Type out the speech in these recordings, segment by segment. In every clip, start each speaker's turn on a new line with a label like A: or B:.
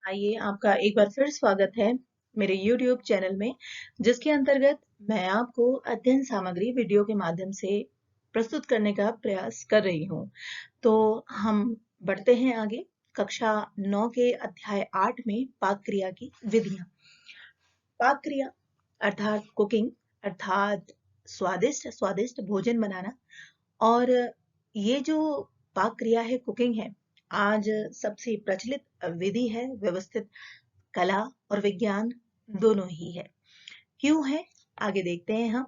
A: आइए, आपका एक बार फिर स्वागत है मेरे YouTube चैनल में, जिसके अंतर्गत मैं आपको अध्ययन सामग्री वीडियो के माध्यम से प्रस्तुत करने का प्रयास कर रही हूँ। तो हम बढ़ते हैं आगे। कक्षा 9 के अध्याय 8 में पाक क्रिया की विधियां। पाक क्रिया अर्थात कुकिंग, अर्थात स्वादिष्ट स्वादिष्ट भोजन बनाना। और ये जो पाक क्रिया है, कुकिंग है, आज सबसे प्रचलित विधि है। व्यवस्थित कला और विज्ञान दोनों ही है। क्यों है, आगे देखते हैं हम।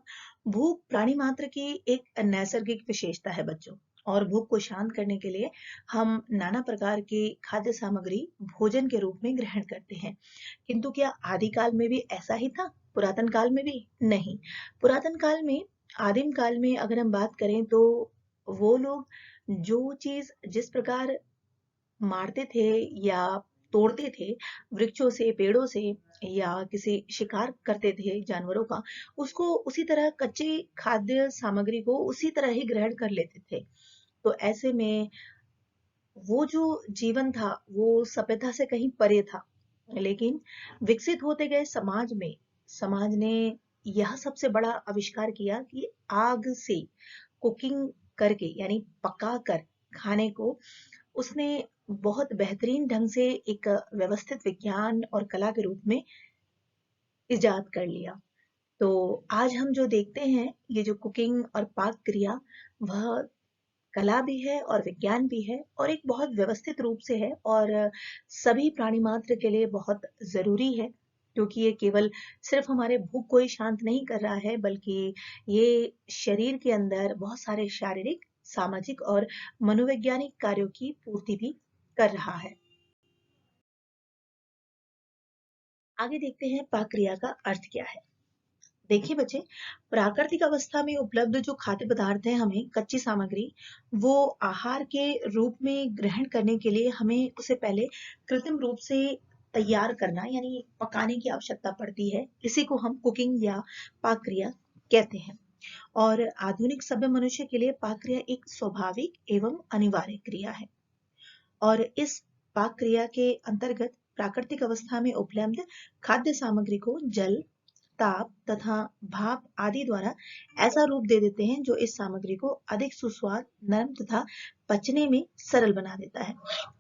A: भूख प्राणी मात्र की एक नैसर्गिक विशेषता है बच्चों, और भूख को शांत करने के लिए हम नाना प्रकार की खाद्य सामग्री भोजन के रूप में ग्रहण करते हैं। किंतु क्या आदिकाल में भी ऐसा ही था? पुरातन काल में भी नहीं। पुरातन काल में, आदिम काल में अगर हम बात करें तो वो लोग जो चीज जिस प्रकार मारते थे या तोड़ते थे वृक्षों से, पेड़ों से, या किसी शिकार करते थे जानवरों का, उसको उसी तरह कच्ची खाद्य सामग्री को उसी तरह ही ग्रहण कर लेते थे। तो ऐसे में वो जो जीवन था वो सभ्यता से कहीं परे था। लेकिन विकसित होते गए समाज में, समाज ने यह सबसे बड़ा आविष्कार किया कि आग से कुकिंग करके, यानी पका कर खाने को उसने बहुत बेहतरीन ढंग से एक व्यवस्थित विज्ञान और कला के रूप में इजाद कर लिया। तो आज हम जो देखते हैं, ये जो कुकिंग और पाक क्रिया, वह कला भी है और विज्ञान भी है, और एक बहुत व्यवस्थित रूप से है, और सभी प्राणी मात्र के लिए बहुत जरूरी है। क्योंकि ये केवल सिर्फ हमारे भूख को ही शांत नहीं कर रहा है, बल्कि ये शरीर के अंदर बहुत सारे शारीरिक, सामाजिक और मनोवैज्ञानिक कार्यों की पूर्ति भी कर रहा है। आगे देखते हैं पाक क्रिया का अर्थ क्या है। देखिए बच्चे, प्राकृतिक अवस्था में उपलब्ध जो खाद्य पदार्थ है, हमें कच्ची सामग्री, वो आहार के रूप में ग्रहण करने के लिए हमें उसे पहले कृत्रिम रूप से तैयार करना, यानी पकाने की आवश्यकता पड़ती है। इसी को हम कुकिंग या पाक क्रिया कहते हैं। और आधुनिक सभ्य मनुष्य के लिए पाक क्रिया एक स्वाभाविक एवं अनिवार्य क्रिया है। और इस पाक क्रिया के अंतर्गत प्राकृतिक अवस्था में उपलब्ध खाद्य सामग्री को जल, ताप तथा भाप आदि द्वारा ऐसा रूप दे देते हैं जो इस सामग्री को अधिक सुस्वाद, नरम तथा पचने में सरल बना देता है।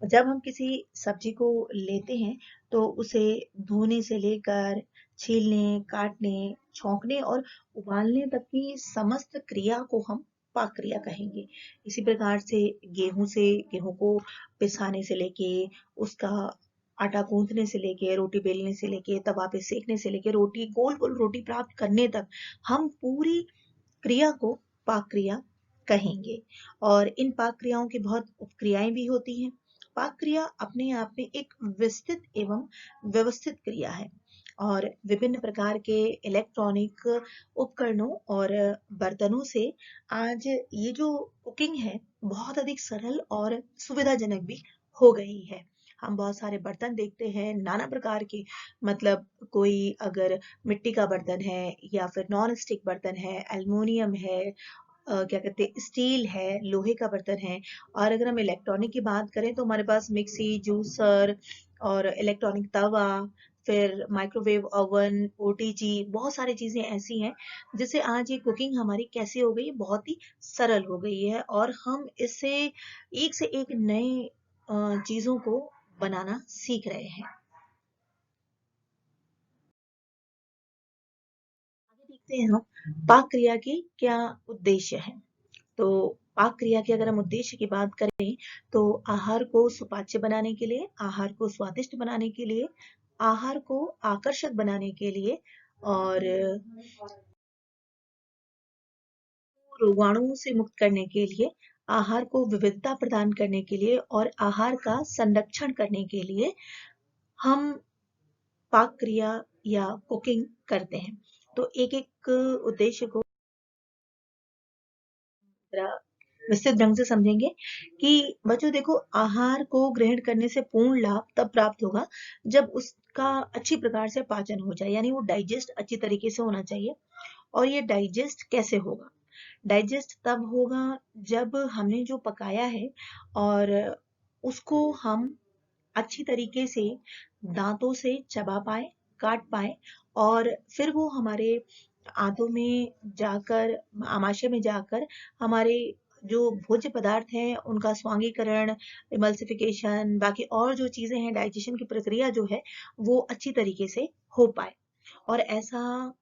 A: जब हम किसी सब्जी को लेते हैं तो उसे धोने से लेकर छीलने, काटने, छौंकने और उबालने तक की समस्त क्रिया को हम पाक क्रिया कहेंगे। इसी प्रकार से गेहूं को पिसाने से लेके, उसका आटा गूंथने से लेके, रोटी बेलने से लेके, तवा पे सेकने से लेके, रोटी गोल गोल रोटी प्राप्त करने तक, हम पूरी क्रिया को पाक क्रिया कहेंगे। और इन पाक क्रियाओं की बहुत उपक्रियाएं भी होती हैं। पाक क्रिया अपने आप में एक विस्तृत एवं व्यवस्थित क्रिया है, और विभिन्न प्रकार के इलेक्ट्रॉनिक उपकरणों और बर्तनों से आज ये जो कुकिंग है बहुत अधिक सरल और सुविधाजनक भी हो गई है। हम बहुत सारे बर्तन देखते हैं नाना प्रकार के, मतलब कोई अगर मिट्टी का बर्तन है, या फिर नॉन स्टिक बर्तन है, एल्युमिनियम है, क्या कहते हैं, स्टील है, लोहे का बर्तन है। और अगर हम इलेक्ट्रॉनिक की बात करें तो हमारे पास मिक्सी, जूसर और इलेक्ट्रॉनिक तवा, फिर माइक्रोवेव ओवन, ओटीजी, बहुत सारी चीजें ऐसी हैं जिससे आज ये कुकिंग हमारी कैसी हो गई है, बहुत ही सरल हो गई है, और हम इससे एक से एक नए चीजों को बनाना सीख रहे हैं। आगे देखते हैं हम पाक क्रिया के क्या उद्देश्य है। तो पाक क्रिया के अगर हम उद्देश्य की बात करें तो आहार को सुपाच्य बनाने के लिए, आहार को स्वादिष्ट बनाने के लिए, आहार को आकर्षक बनाने के लिए, और रोगाणुओं से मुक्त करने के लिए, आहार को विविधता प्रदान करने के लिए, और आहार का संरक्षण करने के लिए हम पाक क्रिया या कुकिंग करते हैं। तो एक एक उद्देश्य को जरा विस्तृत ढंग से समझेंगे कि बच्चों देखो, आहार को ग्रहण करने से पूर्ण लाभ तब प्राप्त होगा जब उसका अच्छी प्रकार से पाचन हो जाए, यानी वो डाइजेस्ट अच्छी तरीके से होना चाहिए। और ये डाइजेस्ट कैसे होगा? डाइजेस्ट तब होगा जब हमने जो पकाया है और उसको हम अच्छी तरीके से दांतों से चबा पाए, काट पाए, और फिर वो हमारे आंतों में जाकर, आमाशय में जाकर हमारे जो भोज्य पदार्थ हैं उनका स्वांगीकरण, इमल्सिफिकेशन, बाकी और जो चीजें हैं, डाइजेशन की प्रक्रिया जो है वो अच्छी तरीके से हो पाए। और ऐसा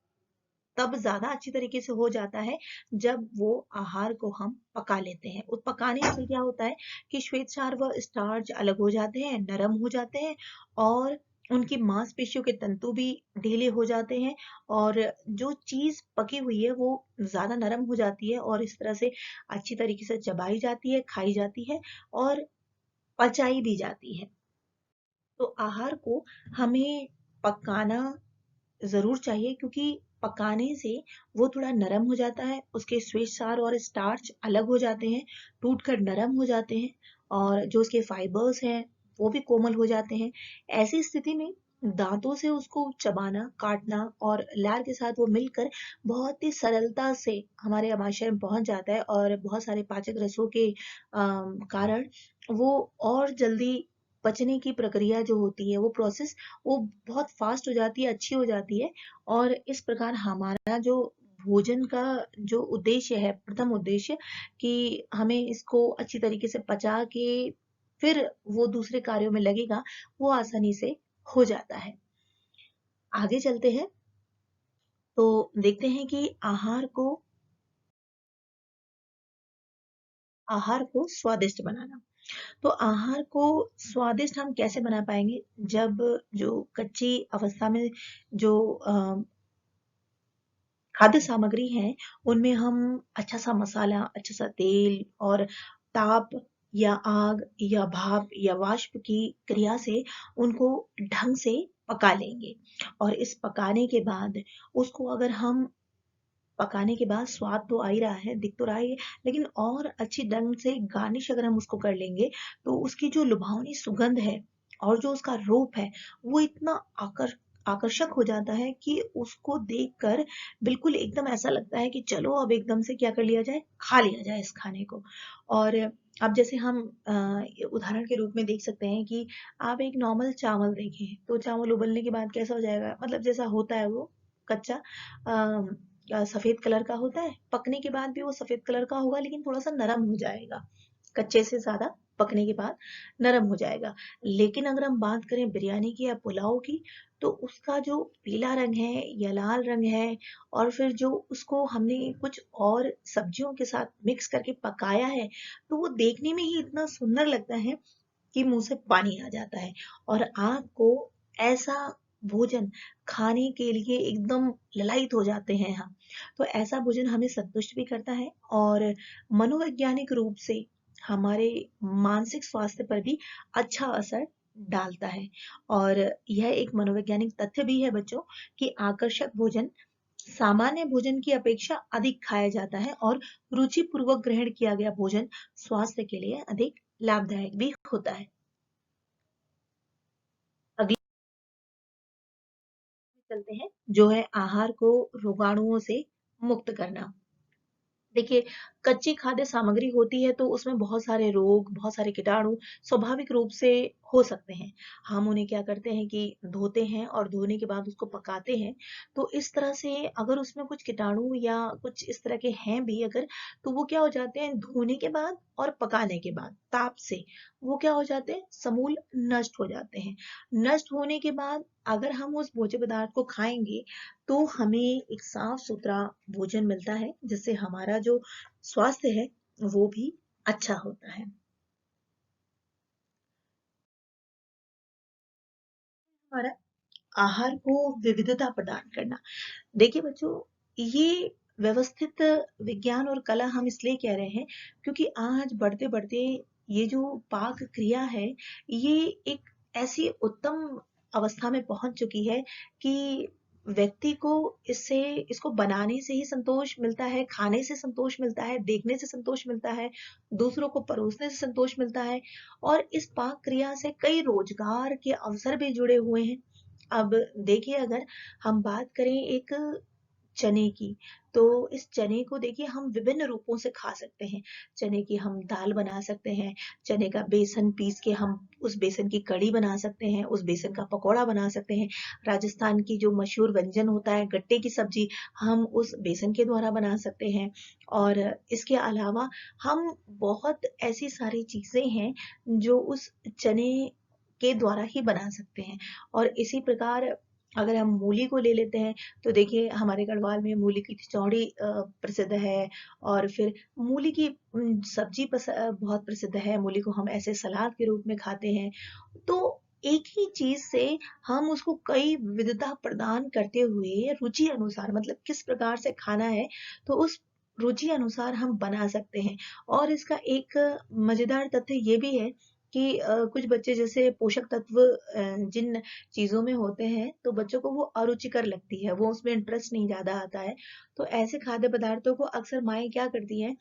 A: तब ज्यादा अच्छी तरीके से हो जाता है जब वो आहार को हम पका लेते हैं। उस पकाने से क्या होता है कि श्वेतसार व स्टार्च अलग हो जाते हैं, नरम हो जाते हैं, और उनकी मांसपेशियों के तंतु भी ढीले हो जाते हैं, और जो चीज पकी हुई है वो ज्यादा नरम हो जाती है, और इस तरह से अच्छी तरीके से चबाई जाती है, खाई जाती है, और पचाई भी जाती है। तो आहार को हमें पकाना ज़रूर चाहिए, क्योंकि पकाने से वो थोड़ा नरम हो जाता है, उसके श्वेतसार और स्टार्च अलग हो जाते हैं, टूटकर नरम हो जाते हैं, और जो उसके फाइबर्स हैं वो भी कोमल हो जाते हैं। ऐसी स्थिति में दांतों से उसको चबाना, काटना और लार के साथ वो मिलकर बहुत ही सरलता से हमारे आमाशय में पहुंच जाता है, और बहुत सारे पाचक रसों के कारण वो और जल्दी पचने की प्रक्रिया जो होती है, वो प्रोसेस वो बहुत फास्ट हो जाती है, अच्छी हो जाती है। और इस प्रकार हमारा जो भोजन का जो उद्देश्य है, प्रथम उद्देश्य, कि हमें इसको अच्छी तरीके से पचा के फिर वो दूसरे कार्यों में लगेगा, वो आसानी से हो जाता है। आगे चलते हैं तो देखते हैं कि आहार को स्वादिष्ट बनाना। तो आहार को स्वादिष्ट हम कैसे बना पाएंगे, जब जो कच्ची अवस्था में जो खाद्य सामग्री है उनमें हम अच्छा सा मसाला, अच्छा सा तेल और ताप या आग या भाप या वाष्प की क्रिया से उनको ढंग से पका लेंगे। और इस पकाने के बाद उसको अगर हम पकाने के बाद स्वाद तो आ ही रहा है, दिख तो रहा ही है, लेकिन और अच्छी ढंग से गार्निश अगर हम उसको कर लेंगे तो उसकी जो लुभावनी सुगंध है और जो उसका रूप है वो इतना आकर्षक हो जाता है कि उसको देखकर बिल्कुल एकदम ऐसा लगता है कि चलो अब एकदम से क्या कर लिया जाए, खा लिया जाए इस खाने को। और अब जैसे हम उदाहरण के रूप में देख सकते हैं कि आप एक नॉर्मल चावल देखें तो चावल उबलने के बाद कैसा हो जाएगा, मतलब जैसा होता है वो कच्चा, सफेद कलर का होता है, पकने के बाद भी वो सफेद कलर का होगा, लेकिन थोड़ा सा नरम हो जाएगा, कच्चे से ज्यादा पकने के बाद नरम हो जाएगा। लेकिन अगर हम बात करें बिरयानी की या पुलाव की, तो उसका जो पीला रंग है या लाल रंग है, और फिर जो उसको हमने कुछ और सब्जियों के साथ मिक्स करके पकाया है, तो वो देखने में ही इतना सुंदर लगता है कि मुंह से पानी आ जाता है, और आपको ऐसा भोजन खाने के लिए एकदम ललायत हो जाते हैं हम। तो ऐसा भोजन हमें संतुष्ट भी करता है, और मनोवैज्ञानिक रूप से हमारे मानसिक स्वास्थ्य पर भी अच्छा असर डालता है। और यह एक मनोवैज्ञानिक तथ्य भी है बच्चों, कि आकर्षक भोजन सामान्य भोजन की अपेक्षा अधिक खाया जाता है, और रुचिपूर्वक ग्रहण किया गया भोजन स्वास्थ्य के लिए अधिक लाभदायक भी होता है। अगले चलते हैं, जो है आहार को रोगाणुओं से मुक्त करना। देखिए, कच्ची खाद्य सामग्री होती है तो उसमें बहुत सारे रोग, बहुत सारे कीटाणु स्वाभाविक रूप से हो सकते हैं। हम उन्हें क्या करते हैं कि धोते हैं, और धोने के बाद उसको पकाते हैं। तो इस तरह से अगर उसमें कुछ कीटाणु या कुछ इस तरह के हैं भी अगर, तो वो क्या हो जाते हैं, धोने के बाद और पकाने के बाद ताप से वो क्या हो जाते हैं, समूल नष्ट हो जाते हैं। नष्ट होने के बाद अगर हम उस भोज्य पदार्थ को खाएंगे तो हमें एक साफ सुथरा भोजन मिलता है, जिससे हमारा जो स्वास्थ्य है वो भी अच्छा होता है। हमारा आहार को विविधता प्रदान करना। देखिए बच्चों, ये व्यवस्थित विज्ञान और कला हम इसलिए कह रहे हैं क्योंकि आज बढ़ते बढ़ते ये जो पाक क्रिया है, ये एक ऐसी उत्तम अवस्था में पहुंच चुकी है कि व्यक्ति को इससे इसको बनाने से ही संतोष मिलता है, खाने से संतोष मिलता है, देखने से संतोष मिलता है, दूसरों को परोसने से संतोष मिलता है, और इस पाक क्रिया से कई रोजगार के अवसर भी जुड़े हुए हैं। अब देखिए, अगर हम बात करें एक चने की। तो इस चने को देखिए हम विभिन्न रूपों से खा सकते हैं। चने की हम दाल बना सकते हैं, चने का बेसन पीस के हम उस बेसन की कढ़ी बना सकते हैं, उस बेसन का पकौड़ा बना सकते हैं। राजस्थान की जो मशहूर व्यंजन होता है गट्टे की सब्जी, हम उस बेसन के द्वारा बना सकते हैं। और इसके अलावा हम बहुत ऐसी सारी चीजें हैं जो उस चने के द्वारा ही बना सकते हैं। और इसी प्रकार अगर हम मूली को ले लेते हैं, तो देखिए हमारे गढ़वाल में मूली की खिचौड़ी प्रसिद्ध है। और फिर मूली की सब्जी बहुत प्रसिद्ध है। मूली को हम ऐसे सलाद के रूप में खाते हैं। तो एक ही चीज से हम उसको कई विविधता प्रदान करते हुए रुचि अनुसार, मतलब किस प्रकार से खाना है, तो उस रुचि अनुसार हम बना सकते हैं। और इसका एक मजेदार तथ्य ये भी है कि कुछ बच्चे जैसे पोषक तत्व जिन चीजों में होते हैं तो बच्चों को वो अरुचिकर लगती है, वो उसमें इंटरेस्ट नहीं ज्यादा आता है। तो ऐसे खाद्य पदार्थों को अक्सर माएँ क्या करती हैं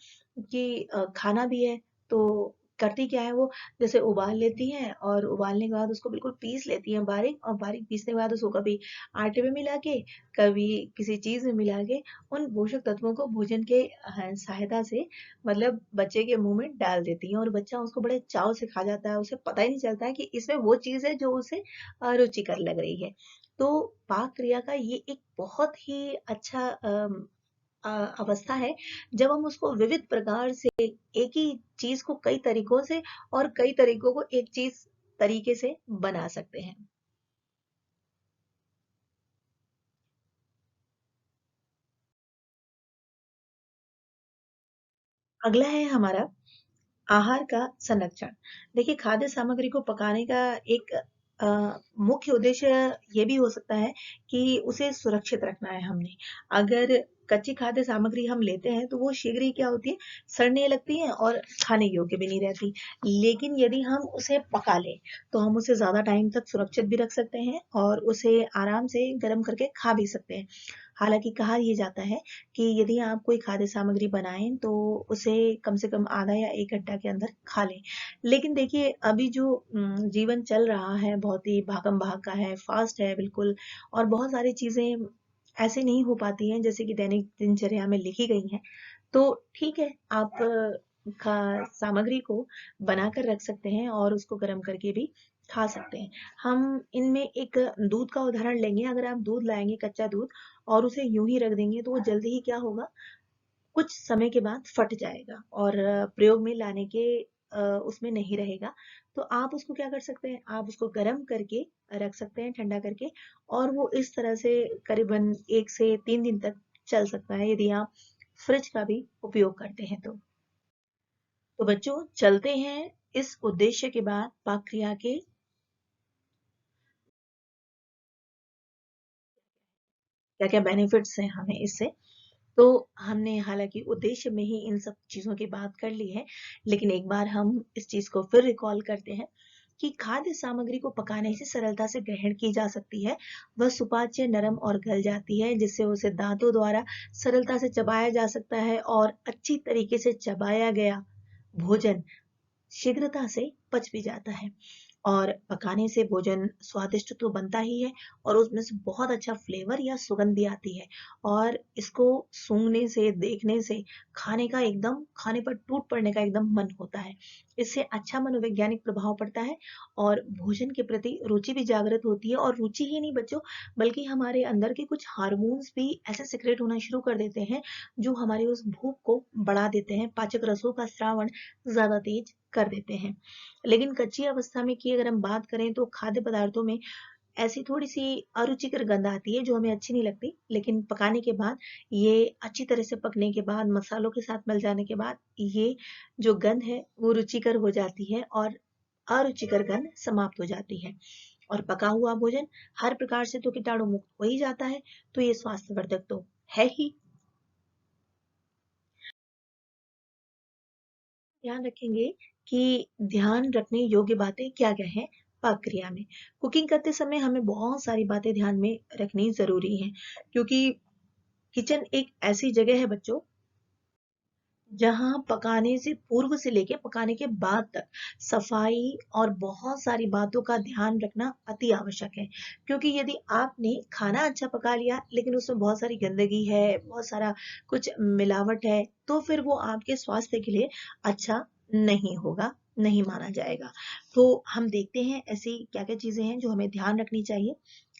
A: कि खाना भी है तो करती क्या है वो, जैसे उबाल लेती हैं और उबालने के बाद उसको बिल्कुल पीस लेती हैं बारीक, और बारीक पीसने के बाद उसको कभी आटे में मिला के, कभी किसी चीज में मिला के उन पोषक तत्वों को भोजन के सहायता से मतलब बच्चे के मुंह में डाल देती हैं, और बच्चा उसको बड़े चाव से खा जाता है। उसे पता ही नहीं चलता है कि इसमें वो चीज है जो उसे रुचिकर लग रही है। तो पाक क्रिया का ये एक बहुत ही अच्छा अ, अवस्था है जब हम उसको विविध प्रकार से एक ही चीज को कई तरीकों से और कई तरीकों को एक चीज तरीके से बना सकते हैं। अगला है हमारा आहार का संरक्षण। देखिए खाद्य सामग्री को पकाने का एक मुख्य उद्देश्य ये भी हो सकता है कि उसे सुरक्षित रखना है हमने। अगर कच्ची खाद्य सामग्री हम लेते हैं तो वो शीघ्र ही क्या होती है, सड़ने लगती है और खाने योग्य भी नहीं रहती। लेकिन यदि हम उसे पका लें तो हम उसे ज्यादा टाइम तक सुरक्षित भी रख सकते हैं और उसे आराम से गर्म करके खा भी सकते हैं। हालांकि कहा यह जाता है कि यदि आप कोई खाद्य सामग्री बनाएं तो उसे कम से कम आधा या 1 घंटा के अंदर खा लें। लेकिन देखिए अभी जो जीवन चल रहा है बहुत ही भागम भाग का है, फास्ट है बिल्कुल, और बहुत सारी चीजें ऐसे नहीं हो पाती हैं जैसे कि दैनिक दिनचर्या में लिखी गई हैं। तो ठीक है, आप सामग्री को बनाकर रख सकते हैं और उसको गर्म करके भी खा सकते हैं। हम इनमें एक दूध का उदाहरण लेंगे। अगर आप दूध लाएंगे कच्चा दूध और उसे यूं ही रख देंगे तो वो जल्दी ही क्या होगा, कुछ समय के बाद फट जाएगा और प्रयोग में लाने के उसमें नहीं रहेगा। तो आप उसको क्या कर सकते हैं, आप उसको गर्म करके रख सकते हैं ठंडा करके, और वो इस तरह से करीबन 1 से 3 दिन तक चल सकता है यदि आप फ्रिज का भी उपयोग करते हैं तो। तो बच्चों चलते हैं इस उद्देश्य के बाद पाक क्रिया के क्या क्या बेनिफिट्स हैं हमें इससे। तो हमने हालांकि उद्देश्य में ही इन सब चीजों की बात कर ली है, लेकिन एक बार हम इस चीज को फिर रिकॉल करते हैं कि खाद्य सामग्री को पकाने से सरलता से ग्रहण की जा सकती है। वह सुपाच्य, नरम और गल जाती है जिससे उसे दांतों द्वारा सरलता से चबाया जा सकता है, और अच्छी तरीके से चबाया गया भोजन शीघ्रता से पच भी जाता है। और पकाने से भोजन स्वादिष्ट तो बनता ही है और उसमें से बहुत अच्छा फ्लेवर या सुगंध भी आती है। और इसको सूंघने से, देखने से खाने का एकदम, खाने पर टूट पड़ने का एकदम मन होता है। इससे अच्छा मनोवैज्ञानिक प्रभाव पड़ता है और भोजन के प्रति रुचि भी जागृत होती है। और रुचि ही नहीं बच्चों, बल्कि हमारे अंदर के कुछ हार्मोन्स भी ऐसे सिक्रेट होना शुरू कर देते हैं जो हमारी उस भूख को बढ़ा देते हैं, पाचक रसों का स्रावण ज्यादा तेज कर देते हैं। लेकिन कच्ची अवस्था में की अगर हम बात करें तो खाद्य पदार्थों में ऐसी थोड़ी सी अरुचिकर गंध आती है जो हमें अच्छी नहीं लगती। लेकिन पकाने के बाद, ये अच्छी तरह से पकने के बाद, मसालों के साथ मिल जाने के बाद, ये जो गंध है वो रुचिकर हो जाती है और अरुचिकर गंध समाप्त हो जाती है। और पका हुआ भोजन हर प्रकार से तो कीटाणु मुक्त हो ही जाता है, तो ये स्वास्थ्यवर्धक तो है ही। ध्यान रखेंगे कि ध्यान रखने योग्य बातें क्या क्या हैं पाक क्रिया में। कुकिंग करते समय हमें बहुत सारी बातें ध्यान में रखनी जरूरी है, क्योंकि किचन एक ऐसी जगह है बच्चों जहाँ पकाने से पूर्व से लेके पकाने के बाद तक सफाई और बहुत सारी बातों का ध्यान रखना अति आवश्यक है। क्योंकि यदि आपने खाना अच्छा पका लिया लेकिन उसमें बहुत सारी गंदगी है, बहुत सारा कुछ मिलावट है, तो फिर वो आपके स्वास्थ्य के लिए अच्छा नहीं होगा, नहीं माना जाएगा। तो हम देखते हैं ऐसी क्या-क्या चीजें हैं जो हमें ध्यान रखनी चाहिए।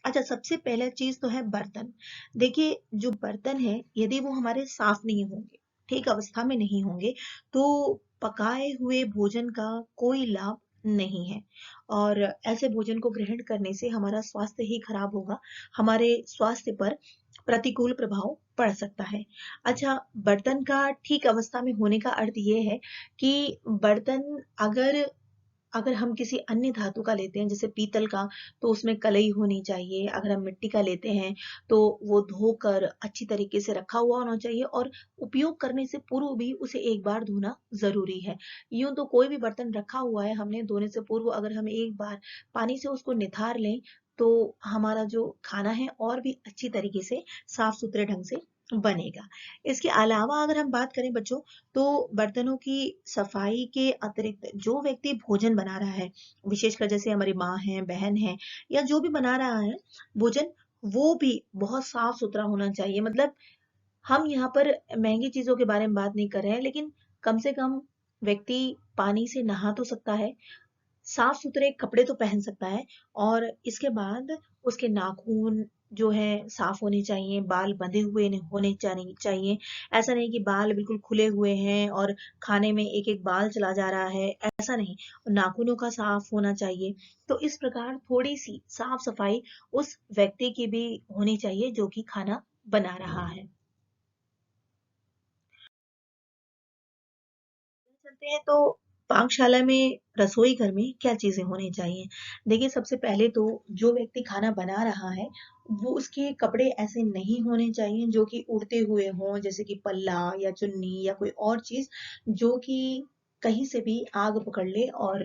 A: अच्छा, सबसे पहला चीज तो है बर्तन। देखिए, जो बर्तन है यदि वो हमारे साफ नहीं होंगे, ठीक अवस्था में नहीं होंगे, तो पकाए हुए भोजन का कोई लाभ नहीं है। और ऐसे भोजन को ग्रहण करने से हमारा स्वास्थ्य ही खराब होगा, हमारे स्वास्थ्य पर प्रतिकूल प्रभाव पड़ सकता है। अच्छा, बर्तन का ठीक अवस्था में होने का अर्थ ये है कि बर्तन अगर अगर हम किसी अन्य धातु का लेते हैं जैसे पीतल का, तो उसमें कलई होनी चाहिए। अगर हम मिट्टी का लेते हैं तो वो धोकर अच्छी तरीके से रखा हुआ होना चाहिए और उपयोग करने से पूर्व भी उसे एक बार धोना जरूरी है। यूं तो कोई भी बर्तन रखा हुआ है, हमने धोने से पूर्व अगर हम एक बार पानी से उसको निथार लें तो हमारा जो खाना है और भी अच्छी तरीके से साफ सुथरे ढंग से बनेगा। इसके अलावा अगर हम बात करें बच्चों, तो बर्तनों की सफाई के अतिरिक्त जो व्यक्ति भोजन बना रहा है, विशेषकर जैसे हमारी माँ है, बहन है, या जो भी बना रहा है भोजन, वो भी बहुत साफ सुथरा होना चाहिए। मतलब हम यहाँ पर महंगी चीजों के बारे में बात नहीं कर रहे हैं, लेकिन कम से कम व्यक्ति पानी से नहा तो सकता है, साफ सुथरे कपड़े तो पहन सकता है, और इसके बाद उसके नाखून जो है साफ होने चाहिए, बाल बंधे हुए होने चाहिए। ऐसा नहीं कि बाल बिल्कुल खुले हुए हैं और खाने में एक एक बाल चला जा रहा है, ऐसा नहीं। नाखूनों का साफ होना चाहिए। तो इस प्रकार थोड़ी सी साफ सफाई उस व्यक्ति की भी होनी चाहिए जो कि खाना बना रहा है। चलते हैं तो पाकशाला में, रसोई घर में क्या चीजें होनी चाहिए। देखिए, सबसे पहले तो जो व्यक्ति खाना बना रहा है वो उसके कपड़े ऐसे नहीं होने चाहिए जो कि उड़ते हुए हों, जैसे कि पल्ला या चुन्नी या कोई और चीज जो कि कहीं से भी आग पकड़ ले और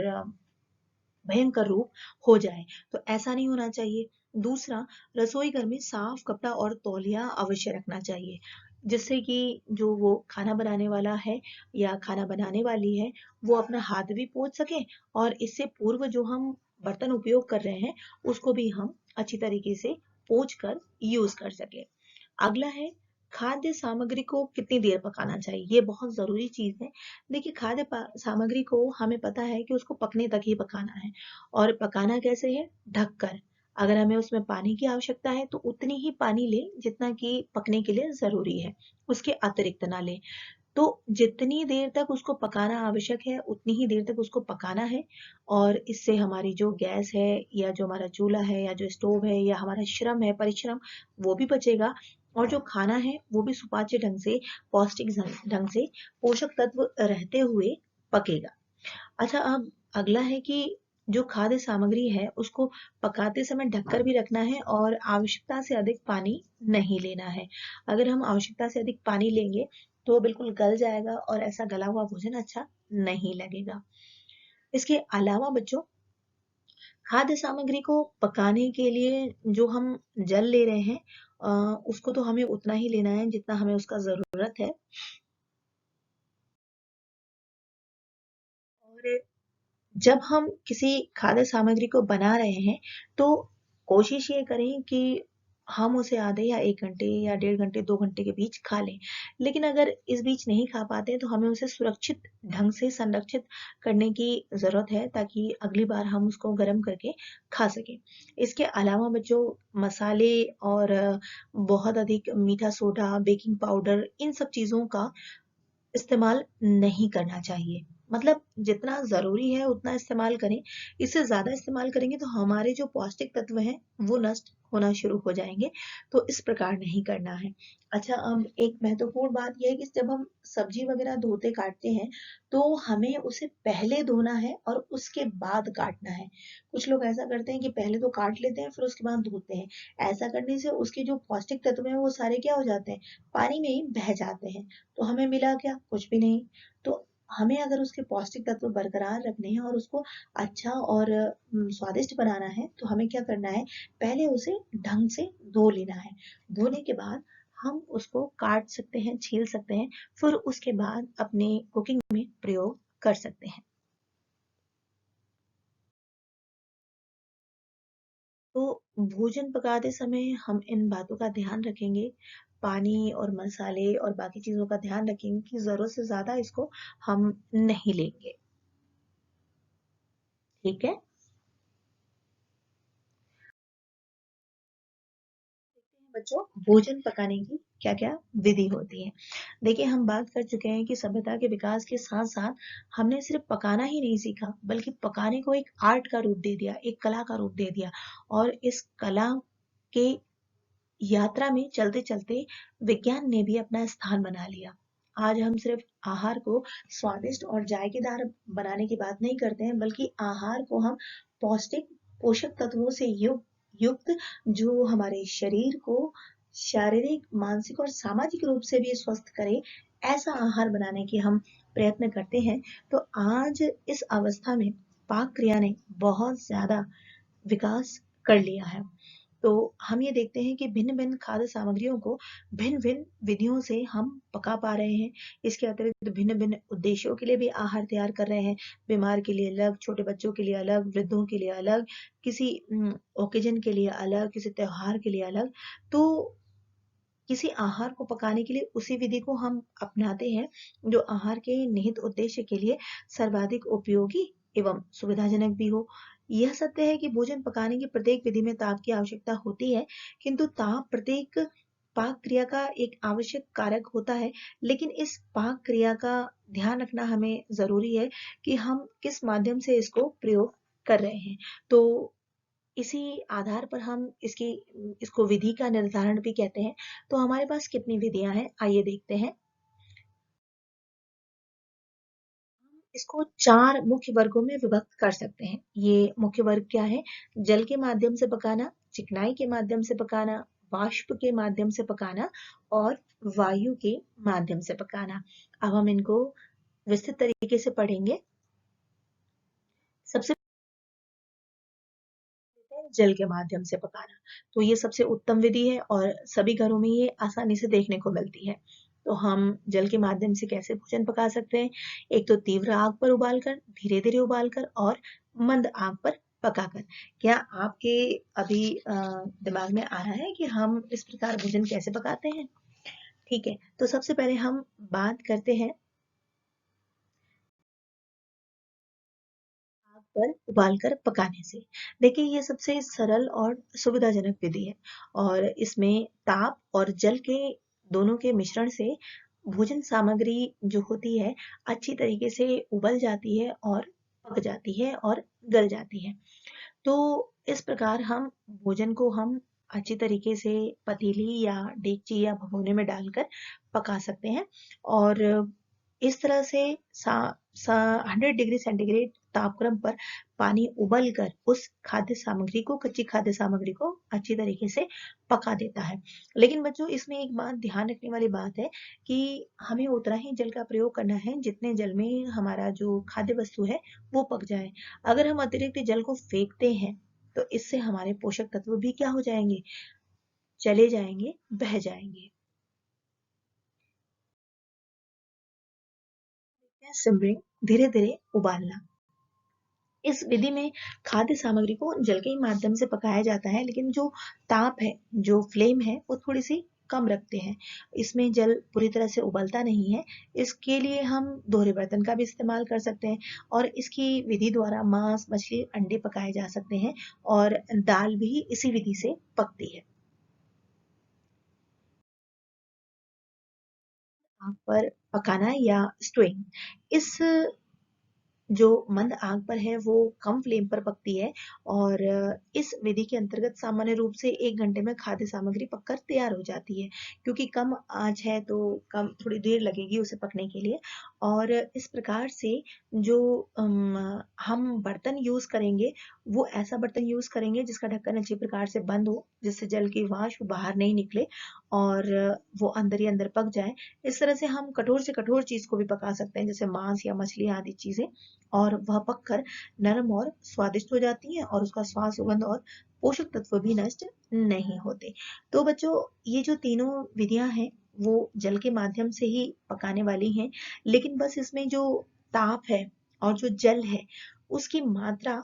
A: भयंकर रूप हो जाए, तो ऐसा नहीं होना चाहिए। दूसरा, रसोई घर में साफ कपड़ा और तौलिया अवश्य रखना चाहिए, जिससे कि जो वो खाना बनाने वाला है या खाना बनाने वाली है वो अपना हाथ भी पोंछ सके, और इससे पूर्व जो हम बर्तन उपयोग कर रहे हैं उसको भी हम अच्छी तरीके से पोंछ कर यूज कर सके। अगला है, खाद्य सामग्री को कितनी देर पकाना चाहिए, ये बहुत जरूरी चीज है। देखिए, सामग्री को हमें पता है कि उसको पकने तक ही पकाना है, और पकाना कैसे है, ढककर। अगर हमें उसमें पानी की आवश्यकता है तो उतनी ही पानी ले जितना कि पकने के लिए जरूरी है, उसके अतिरिक्त ना ले। तो जितनी देर तक उसको पकाना आवश्यक है उतनी ही देर तक उसको पकाना है, और इससे हमारी जो गैस है या जो हमारा चूल्हा है या जो स्टोव है या हमारा श्रम है, परिश्रम, वो भी बचेगा, और जो खाना है वो भी सुपाच्य ढंग से, पौष्टिक ढंग से, पोषक तत्व रहते हुए पकेगा। अच्छा, अब अगला है कि जो खाद्य सामग्री है उसको पकाते समय ढककर भी रखना है और आवश्यकता से अधिक पानी नहीं लेना है। अगर हम आवश्यकता से अधिक पानी लेंगे तो वो बिल्कुल गल जाएगा और ऐसा गला हुआ भोजन अच्छा नहीं लगेगा। इसके अलावा बच्चों, खाद्य सामग्री को पकाने के लिए जो हम जल ले रहे हैं, उसको तो हमें उतना ही लेना है जितना हमें उसका जरूरत है। और जब हम किसी खाद्य सामग्री को बना रहे हैं तो कोशिश ये करें कि हम उसे आधे या 1 घंटे या 1.5 घंटे 2 घंटे के बीच खा लें। लेकिन अगर इस बीच नहीं खा पाते हैं तो हमें उसे सुरक्षित ढंग से संरक्षित करने की जरूरत है, ताकि अगली बार हम उसको गर्म करके खा सकें। इसके अलावा बच्चों, मसाले और बहुत अधिक मीठा सोडा, बेकिंग पाउडर, इन सब चीजों का इस्तेमाल नहीं करना चाहिए। मतलब जितना ज़रूरी है उतना इस्तेमाल करें। इससे ज़्यादा इस्तेमाल करेंगे तो हमारे जो पौष्टिक तत्व हैं वो नष्ट होना शुरू हो जाएंगे। तो इस प्रकार नहीं करना है। अच्छा, अब एक महत्वपूर्ण बात यह है कि जब हम सब्जी वगैरह धोते काटते हैं तो हमें उसे पहले धोना है और उसके बाद काटना है। कुछ लोग ऐसा करते हैं कि पहले तो काट लेते हैं फिर उसके बाद धोते हैं। ऐसा करने से उसके जो पौष्टिक तत्व हैं वो सारे क्या हो जाते हैं, पानी में ही बह जाते हैं। तो हमें मिला क्या, कुछ भी नहीं। तो हमें अगर उसके पौष्टिक तत्व बरकरार रखने हैं और उसको अच्छा और स्वादिष्ट बनाना है तो हमें क्या करना है, पहले उसे ढंग से धो लेना है। धोने के बाद हम उसको काट सकते हैं, छील सकते हैं, फिर उसके बाद अपने कुकिंग में प्रयोग कर सकते हैं। तो भोजन पकाते समय हम इन बातों का ध्यान रखेंगे, पानी और मसाले और बाकी चीज़ों का ध्यान रखेंगे कि ज़रूरत से ज़्यादा इसको हम नहीं लेंगे। ठीक है? बच्चों, भोजन पकाने की क्या-क्या विधि होती है। देखिए, हम बात कर चुके हैं कि सभ्यता के विकास के साथ-साथ हमने सिर्फ पकाना ही नहीं सीखा, बल्कि पकाने को एक आर्ट का रूप दे दिया, एक कला का रूप दे दिया और इस कला के यात्रा में चलते-चलते विज्ञान ने भी अपना स्थान बना लिया। आज हम सिर्फ आहार को स्वादिष्ट और जायकेदार बनाने की बात नहीं करते हैं, बल्कि आहार को हम पौष्टिक, पोषक तत्वों से युक्त जो हमारे शरीर को शारीरिक, मानसिक और सामाजिक रूप से भी स्वस्थ करे, ऐसा आहार बनाने की हम प्रयत्न करते हैं। तो आज इस अवस्था में पाक क्रिया ने बहुत ज़्यादा विकास कर लिया है। तो हम ये देखते हैं कि भिन्न-भिन्न खाद्य सामग्रियों को भिन्न-भिन्न विधियों से हम पका पा रहे हैं। इसके अतिरिक्त भिन्न-भिन्न उद्देश्यों के लिए भी आहार तैयार कर रहे हैं। बीमार के लिए अलग, छोटे बच्चों के लिए अलग, वृद्धों के लिए अलग, किसी ओकेजन के लिए अलग, किसी त्योहार के लिए अलग। तो किसी आहार को पकाने के लिए उसी विधि को हम अपनाते हैं जो आहार के निहित उद्देश्य के लिए सर्वाधिक उपयोगी एवं सुविधाजनक भी हो। यह सत्य है कि भोजन पकाने की प्रत्येक विधि में ताप की आवश्यकता होती है, किंतु ताप प्रत्येक पाक क्रिया का एक आवश्यक कारक होता है। लेकिन इस पाक क्रिया का ध्यान रखना हमें जरूरी है कि हम किस माध्यम से इसको प्रयोग कर रहे हैं। तो इसी आधार पर हम इसको विधि का निर्धारण भी कहते हैं। तो हमारे पास कितनी विधियां हैं, आइए देखते हैं। इसको 4 मुख्य वर्गों में विभक्त कर सकते हैं। ये मुख्य वर्ग क्या है? जल के माध्यम से पकाना, चिकनाई के माध्यम से पकाना, वाष्प के माध्यम से पकाना और वायु के माध्यम से पकाना। अब हम इनको विस्तृत तरीके से पढ़ेंगे। सबसे जल के माध्यम से पकाना, तो ये सबसे उत्तम विधि है और सभी घरों में ये आसानी से देखने को मिलती है। तो हम जल के माध्यम से कैसे भोजन पका सकते हैं? एक तो तीव्र आग पर उबालकर, धीरे धीरे उबालकर और मंद आग पर पकाकर। क्या आपके अभी दिमाग में आ रहा है कि हम इस प्रकार भोजन कैसे पकाते हैं? ठीक है, तो सबसे पहले हम बात करते हैं आग पर उबालकर पकाने से। देखिए, ये सबसे सरल और सुविधाजनक विधि है और इसमें ताप और जल के दोनों के मिश्रण से भोजन सामग्री जो होती है अच्छी तरीके से उबल जाती है और पक जाती है और गल जाती है। तो इस प्रकार हम भोजन को हम अच्छी तरीके से पतीली या डेगची या भगोने में डालकर पका सकते हैं और इस तरह से सा, सा 100 डिग्री सेंटीग्रेड तापक्रम पर पानी उबल कर उस खाद्य सामग्री को, कच्ची खाद्य सामग्री को अच्छी तरीके से पका देता है। लेकिन बच्चों, इसमें एक बात ध्यान रखने वाली बात है कि हमें उतना ही जल का प्रयोग करना है जितने जल में हमारा जो खाद्य वस्तु है वो पक जाए। अगर हम अतिरिक्त जल को फेंकते हैं तो इससे हमारे पोषक तत्व भी क्या हो जाएंगे? चले जाएंगे, बह जाएंगे। सिमरिंग, धीरे धीरे उबालना। इस विधि में खाद्य सामग्री को जल के ही माध्यम से पकाया जाता है, लेकिन जो ताप है, जो फ्लेम है, वो थोड़ी सी कम रखते हैं। इसमें जल पूरी तरह से उबलता नहीं है। इसके लिए हम दोहरे बर्तन का भी इस्तेमाल कर सकते हैं और इसकी विधि द्वारा मांस, मछली, अंडे पकाए जा सकते हैं और दाल भी इसी विधि से पकती है। आग पर पकाना या स्टोइंग, इस जो मंद आग पर है वो कम फ्लेम पर पकती है और इस विधि के अंतर्गत सामान्य रूप से 1 घंटे में खाद्य सामग्री पककर तैयार हो जाती है। क्योंकि कम आंच है तो कम थोड़ी देर लगेगी उसे पकने के लिए। और इस प्रकार से जो हम बर्तन यूज करेंगे वो ऐसा बर्तन यूज करेंगे जिसका ढक्कन अच्छी प्रकार से बंद हो, जिससे जल की वाष्प बाहर नहीं निकले और वो अंदर ही अंदर पक जाए। इस तरह से हम कठोर से कठोर चीज को भी पका सकते हैं, जैसे मांस या मछली आदि चीजें। और वह पककर नरम और स्वादिष्ट हो जाती हैं और उसका स्वाद, सुगंध और पोषक तत्व भी नष्ट नहीं होते। तो बच्चों, ये जो तीनों विधियां हैं वो जल के माध्यम से ही पकाने वाली हैं, लेकिन बस इसमें जो ताप है और जो जल है उसकी मात्रा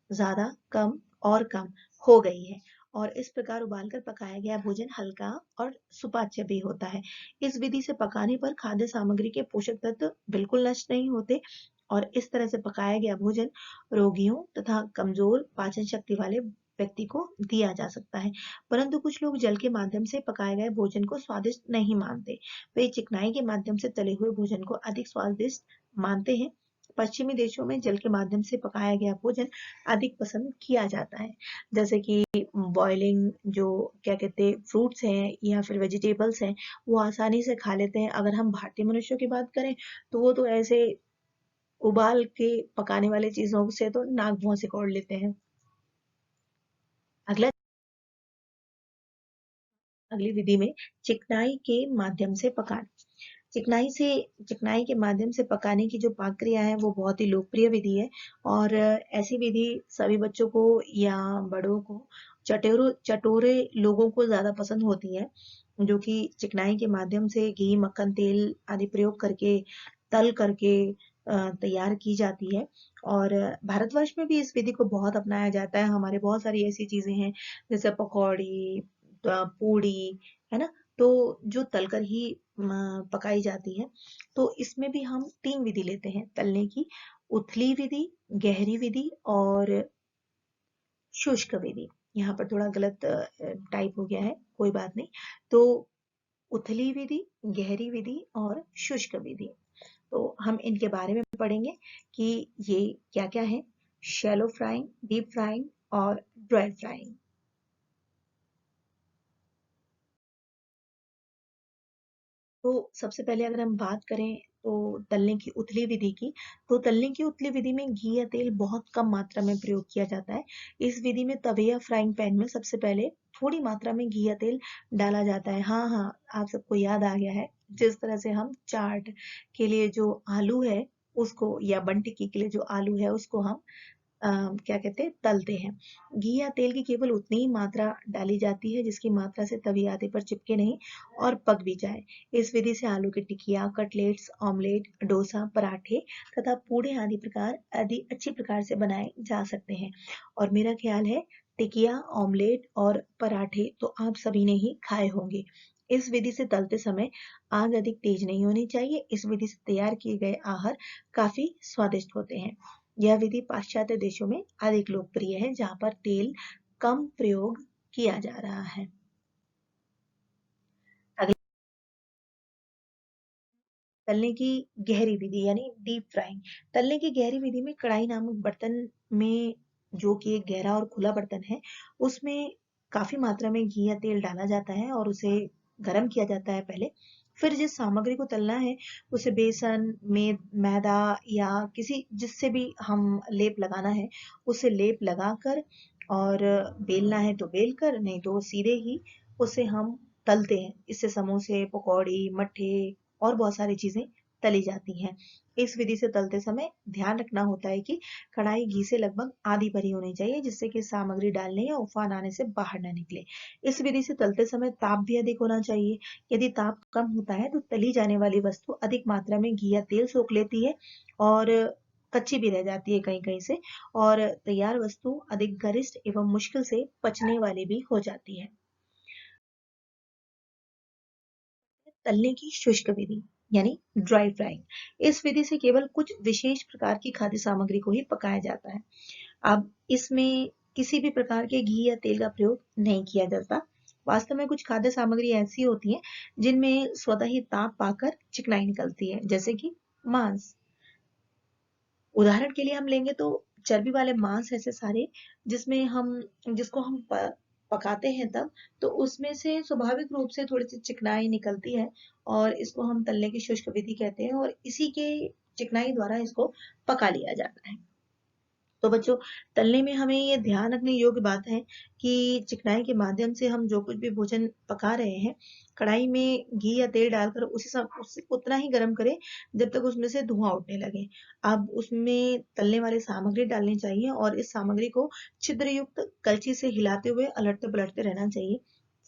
A: ज्यादा कम और कम हो गई है, और इस प्रकार उबालकर पकाया गया भोजन हल्का और सुपाच्य भी होता है। इस विधि से पकाने पर खाद्य सामग्री के पोषक तत्व बिल्कुल नष्ट नहीं होते, और इस तरह से पकाया गया भोजन रोगियों तथा कमजोर पाचन शक्ति वाले व्यक्ति को दिया जा सकता है। परंतु कुछ लोग जल के माध्यम से पकाए गए भोजन को स्वादिष्ट नहीं मानते। वे चिकनाई के माध्यम से तले हुए भोजन को अधिक स्वादिष्ट मानते हैं। पश्चिमी देशों में जल के माध्यम से पकाया गया भोजन अधिक पसंद किया जाता है, जैसे कि बॉइलिंग, जो क्या कहते हैं, फ्रूट्स हैं या फिर वेजिटेबल्स हैं, वो आसानी से खा लेते हैं। अगर हम भारतीय मनुष्यों की बात करें तो वो तो ऐसे उबाल के पकाने वाले चीजों से तो नाक भौं सिकोड़ लेते हैं। अगला, अगली विधि में चिकनाई के माध्यम से पकाना। चिकनाई के माध्यम से पकाने की जो प्रक्रिया है वो बहुत ही लोकप्रिय विधि है, और ऐसी विधि सभी बच्चों को या बड़ों को, चटोरे लोगों को ज्यादा पसंद होती है, जो कि चिकनाई के माध्यम से घी, मक्खन, तेल आदि प्रयोग करके, तल करके तैयार की जाती है। और भारतवर्ष में भी इस विधि को बहुत अपनाया जाता है। हमारे बहुत सारी ऐसी चीजें हैं जैसे पकौड़ी, पूड़ी, है ना, तो जो तलकर ही पकाई जाती है। तो इसमें भी हम तीन विधि लेते हैं तलने की: उथली विधि, गहरी विधि और शुष्क विधि। यहाँ पर थोड़ा गलत टाइप हो गया है, कोई बात नहीं। तो उथली विधि, गहरी विधि और शुष्क विधि, तो हम इनके बारे में पढ़ेंगे कि ये क्या क्या है: शैलो फ्राइंग, डीप फ्राइंग और ड्राई फ्राइंग। तो सबसे पहले अगर हम बात करें तो तलने की उथली विधि की, तो तलने की उथली विधि में घी या तेल बहुत कम मात्रा में प्रयोग किया जाता है। इस विधि में तवे या फ्राइंग पैन में सबसे पहले थोड़ी मात्रा में घी या तेल डाला जाता है। हाँ हाँ, आप सबको याद आ गया है, जिस तरह से हम चाट के लिए जो आलू है उसको, या बन टिक्की के लिए जो आलू है उसको हम क्या कहते हैं, तलते हैं। घी या तेल की केवल उतनी ही मात्रा डाली जाती है जिसकी मात्रा से तवी आदि पर चिपके नहीं और पक भी जाए। इस विधि से आलू की टिकिया, कटलेट्स, ऑमलेट, डोसा, पराठे तथा पूड़े आदि अच्छी प्रकार से बनाए जा सकते हैं। और मेरा ख्याल है टिकिया, ऑमलेट और पराठे तो आप सभी ने ही खाए होंगे। इस विधि से तलते समय आग अधिक तेज नहीं होनी चाहिए। इस विधि से तैयार किए गए आहार काफी स्वादिष्ट होते हैं। यह विधि पाश्चात्य देशों में अधिक लोकप्रिय है, जहाँ पर तेल कम प्रयोग किया जा रहा है। अगली, तलने की गहरी विधि यानी डीप फ्राइंग। तलने की गहरी विधि में कढ़ाई नामक बर्तन में, जो कि एक गहरा और खुला बर्तन है, उसमें काफी मात्रा में घी या तेल डाला जाता है और उसे गर्म किया जाता है पहले। फिर जिस सामग्री को तलना है उसे बेसन में, मैदा या किसी जिससे भी हम लेप लगाना है उसे लेप लगाकर, और बेलना है तो बेल कर, नहीं तो सीधे ही उसे हम तलते हैं। इससे समोसे, पकौड़ी, मट्ठे और बहुत सारी चीजें तली जाती हैं। इस विधि से तलते समय ध्यान रखना होता है कि कढ़ाई घी से लगभग आधी भरी होनी चाहिए, जिससे कि सामग्री डालने या उफान आने से बाहर न निकले। इस विधि से तलते समय ताप भी अधिक होना चाहिए। यदि ताप कम होता है तो तली जाने वाली वस्तु अधिक मात्रा में घी या तेल सोख लेती है और कच्ची भी रह जाती है कहीं कहीं से, और तैयार वस्तु अधिक गरिष्ठ एवं मुश्किल से पचने वाली भी हो जाती है। तलने की शुष्क विधि यानी ड्राई फ्राइंग। इस विधि से केवल कुछ विशेष प्रकार की खाद्य सामग्री को ही पकाया जाता है। अब इसमें किसी भी प्रकार के घी या तेल का प्रयोग नहीं किया जाता। वास्तव में कुछ खाद्य सामग्री ऐसी होती है जिनमें स्वतः ही ताप पाकर चिकनाई निकलती है, जैसे कि मांस। उदाहरण के लिए हम लेंगे तो चर्बी वाले मांस ऐसे सारे, जिसमें हम जिसको हम पकाते हैं तब, तो उसमें से स्वाभाविक रूप से थोड़ी सी चिकनाई निकलती है, और इसको हम तलने की शुष्क विधि कहते हैं, और इसी के चिकनाई द्वारा इसको पका लिया जाता है। तो बच्चों, तलने में हमें ये ध्यान रखने योग्य बात है कि चिकनाई के माध्यम से हम जो कुछ भी भोजन पका रहे हैं, कढ़ाई में घी या तेल डालकर उसे उतना ही गर्म करें जब तक उसमें से धुआं उठने लगे। अब उसमें तलने वाली सामग्री डालनी चाहिए और इस सामग्री को छिद्र युक्त कलछी से हिलाते हुए अलटते पलटते रहना चाहिए।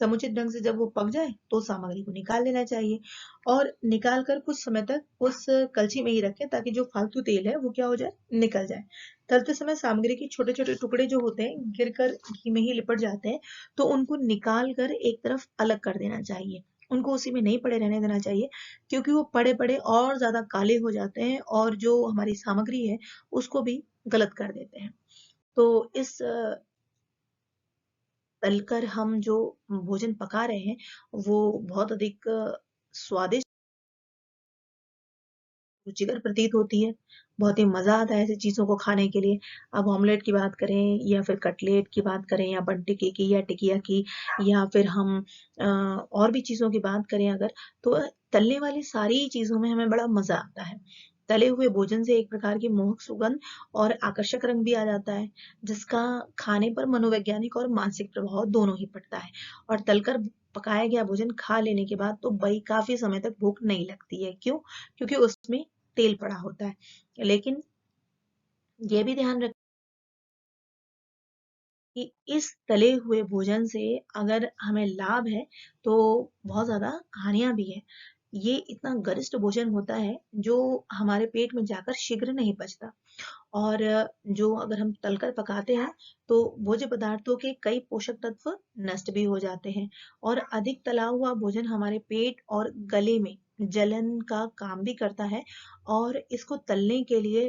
A: समुचित ढंग से जब वो पक जाए तो सामग्री को निकाल लेना चाहिए और निकाल कर कुछ समय तक उस कलछी में ही रखें ताकि जो फालतू तेल है वो क्या हो जाए, निकल जाए। तलते समय सामग्री के छोटे-छोटे टुकड़े जो होते हैं, गिरकर घी में ही लिपट जाते हैं, तो उनको निकाल कर एक तरफ अलग कर देना चाहिए। उनको उसी में नहीं पड़े रहने देना चाहिए, क्योंकि वो पड़े-पड़े और ज़्यादा काले हो जाते हैं और जो हमारी सामग्री है, उसको भी गलत कर देते हैं। तो इस तलकर हम जो भोजन पका रहे हैं, वो बहुत अधिक स्वादिष्ट, रुचिकर प्रतीत होती है। बहुत ही मज़ा आता है ऐसी चीज़ों को खाने के लिए। अब ऑमलेट की बात करें या फिर कटलेट की बात करें या बन टिक्की की या टिकिया की या फिर हम और भी चीज़ों की बात करें अगर, तो तलने वाली सारी चीज़ों में हमें बड़ा मज़ा आता है। तले हुए भोजन से एक प्रकार की मोहक सुगंध और आकर्षक रंग भी आ जाता है, जिसका खाने पर मनोवैज्ञानिक और मानसिक प्रभाव दोनों ही पड़ता है। और तलकर पकाया गया भोजन खा लेने के बाद तो भई काफ़ी समय तक भूख नहीं लगती है। क्यों? क्योंकि उसमें तेल पड़ा होता है। लेकिन ये भी ध्यान रखें कि इस तले हुए भोजन से अगर हमें लाभ है, तो बहुत ज़्यादा हानियाँ भी हैं। ये इतना गरिष्ठ भोजन होता है, जो हमारे पेट में जाकर शीघ्र नहीं पचता। और जो अगर हम तलकर पकाते हैं, तो भोज्य पदार्थों के कई पोषक तत्व नष्ट भी हो जाते हैं और अधिक तला हुआ भोजन हमारे पेट और गले में जलन का काम भी करता है और इसको तलने के लिए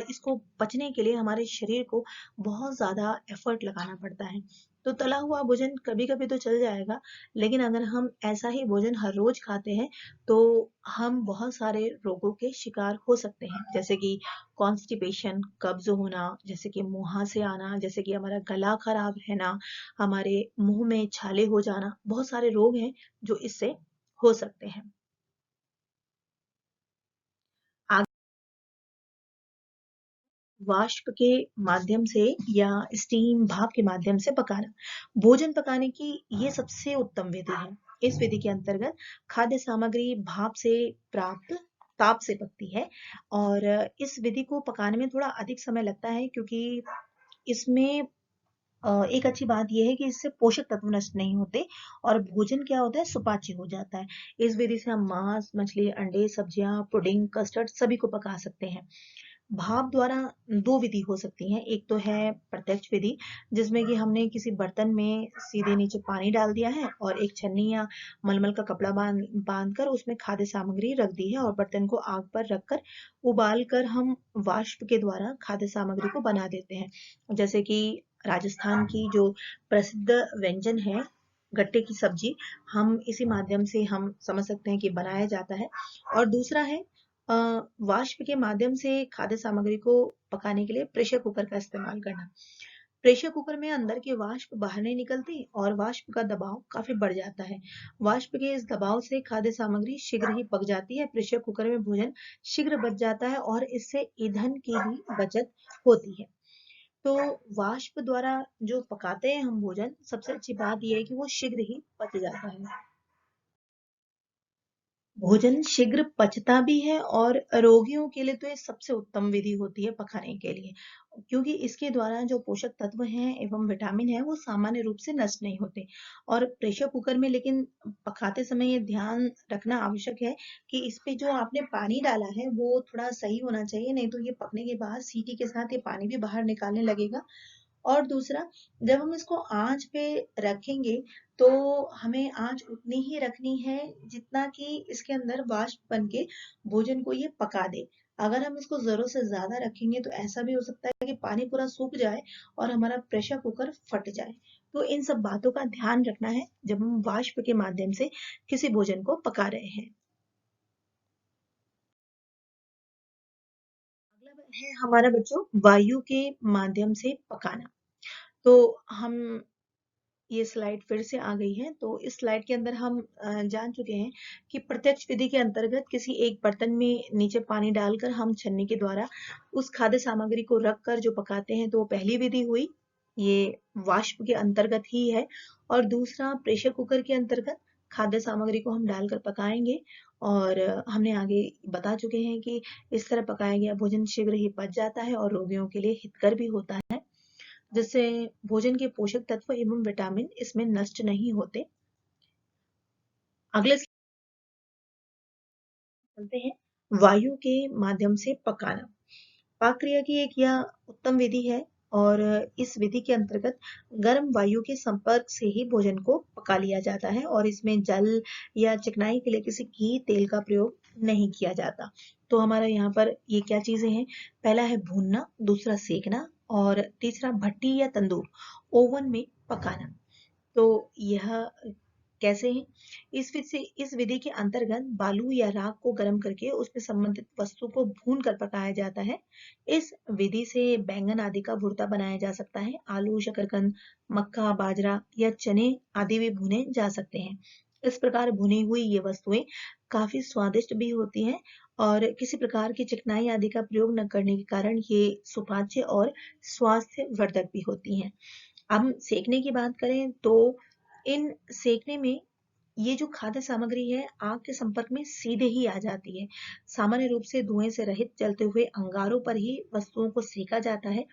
A: इसको पचने के लिए हमारे शरीर को बहुत ज़्यादा एफर्ट लगाना पड़ता है। तो तला हुआ भोजन कभी-कभी तो चल जाएगा, लेकिन अगर हम ऐसा ही भोजन हर रोज़ खाते हैं, तो हम बहुत सारे रोगों के शिकार हो सकते हैं। जैसे कि कॉन्स्टिपेशन, कब्ज होना, जैसे कि मुहासे आना, जैसे कि हमारा गला खराब रहना, हमारे मुंह में छाले हो जाना, बहुत सारे रोग हैं जो इससे हो सकते हैं। आग वाष्प के माध्यम से या स्टीम भाप के माध्यम से पकाना भोजन पकाने की ये सबसे उत्तम विधि है। इस विधि के अंतर्गत खाद्य सामग्री भाप से प्राप्त ताप से पकती है और इस विधि को पकाने में थोड़ा अधिक समय लगता है, क्योंकि इसमें एक अच्छी बात ये है कि इससे पोषक तत्व नष्ट नहीं होते और भोजन क्या होता है, सुपाच्य हो जाता है। इस विधि से हम मांस, मछली, अंडे, सब्जियां, पुडिंग, कस्टर्ड सभी को पका सकते हैं। भाप द्वारा 2 विधि हो सकती हैं। एक तो है प्रत्यक्ष विधि, जिसमें कि हमने किसी बर्तन में सीधे नीचे पानी डाल दिया है और एक छन्नी या मलमल का कपड़ा बांध कर उसमें खाद्य सामग्री रख दी है और बर्तन को आग पर रखकर उबाल कर हम वाष्प के द्वारा खाद्य सामग्री को बना देते हैं। जैसे कि राजस्थान की जो प्रसिद्ध व्यंजन है, गट्टे की सब्जी, हम इसी माध्यम से हम समझ सकते हैं कि बनाया जाता है। और दूसरा है अ, वाष्प के माध्यम से खाद्य सामग्री को पकाने के लिए प्रेशर कुकर का इस्तेमाल करना। प्रेशर कुकर में अंदर की वाष्प बाहर नहीं निकलती और वाष्प का दबाव काफी बढ़ जाता है। वाष्प के इस दबाव से खाद्य सामग्री शीघ्र ही पक जाती है। प्रेशर कुकर में भोजन शीघ्र बच जाता है और इससे ईंधन की भी बचत होती है। तो वाष्प द्वारा जो पकाते हैं हम भोजन, सबसे अच्छी बात ये है कि वो शीघ्र ही पच जाता है। भोजन शीघ्र पचता भी है और रोगियों के लिए तो ये सबसे उत्तम विधि होती है पकाने के लिए, क्योंकि इसके द्वारा जो पोषक तत्व हैं एवं विटामिन है वो सामान्य रूप से नष्ट नहीं होते। और प्रेशर कुकर में लेकिन पकाते समय ये ध्यान रखना आवश्यक है कि इस पे जो आपने पानी डाला है वो थोड़ा सही होना चाहिए, नहीं तो ये पकने के बाद सीटी के साथ ये पानी भी बाहर निकालने लगेगा। और दूसरा, जब हम इसको आँच पे रखेंगे, तो हमें आँच उतनी ही रखनी है जितना कि इसके अंदर वाष्प बन के भोजन को ये पका दे। अगर हम इसको ज़रूरत से ज़्यादा रखेंगे तो ऐसा भी हो सकता है कि पानी पूरा सूख जाए और हमारा प्रेशर कुकर फट जाए। तो इन सब बातों का ध्यान रखना है जब हम वाष्प के माध्यम से किसी भोजन को पका रहे हैं। अगला है हमारा बच्चों वायु के माध्यम से पकाना। तो हम ये स्लाइड फिर से आ गई है। तो इस स्लाइड के अंदर हम जान चुके हैं कि प्रत्यक्ष विधि के अंतर्गत किसी एक बर्तन में नीचे पानी डालकर हम छन्नी के द्वारा उस खाद्य सामग्री को रखकर जो पकाते हैं, तो वो पहली विधि हुई। ये वाष्प के अंतर्गत ही है। और दूसरा, प्रेशर कुकर के अंतर्गत खाद्य सामग्री को हम डालकर पकाएंगे। और हमने आगे बता चुके हैं कि इस तरह पकाया गया भोजन शीघ्र ही पच जाता है और रोगियों के लिए हितकर भी होता है, जिससे भोजन के पोषक तत्व एवं विटामिन इसमें नष्ट नहीं होते। अगले चलते हैं, वायु के माध्यम से पकाना। पाक क्रिया की एक यह उत्तम विधि है और इस विधि के अंतर्गत गर्म वायु के संपर्क से ही भोजन को पका लिया जाता है और इसमें जल या चिकनाई के लिए किसी घी तेल का प्रयोग नहीं किया जाता। तो हमारा यहाँ पर ये क्या चीजें हैं? पहला है भूनना, दूसरा सेकना और तीसरा भट्टी या तंदूर ओवन में पकाना। तो यह कैसे है? इस विधि के अंतर्गत बालू या राख को गर्म करके उसमें संबंधित वस्तु को भून कर पकाया जाता है। इस विधि से बैंगन आदि का भुर्ता बनाया जा सकता है। आलू, शकरकंद, मक्का, बाजरा या चने आदि भी भुने जा सकते हैं। इस प्रकार भुनी हुई ये वस्तुएं काफी स्वादिष्ट भी होती हैं और किसी प्रकार की चिकनाई आदि का प्रयोग न करने के कारण ये सुपाच्य और स्वास्थ्य वर्धक भी होती हैं। हम सेकने की बात करें तो इन सेकने में ये जो खाद्य सामग्री है आग के संपर्क में सीधे ही आ जाती है। सामान्य रूप से धुएं से रहित जलते हुए अंगारों पर ही वस्तुओं को सेका जाता है।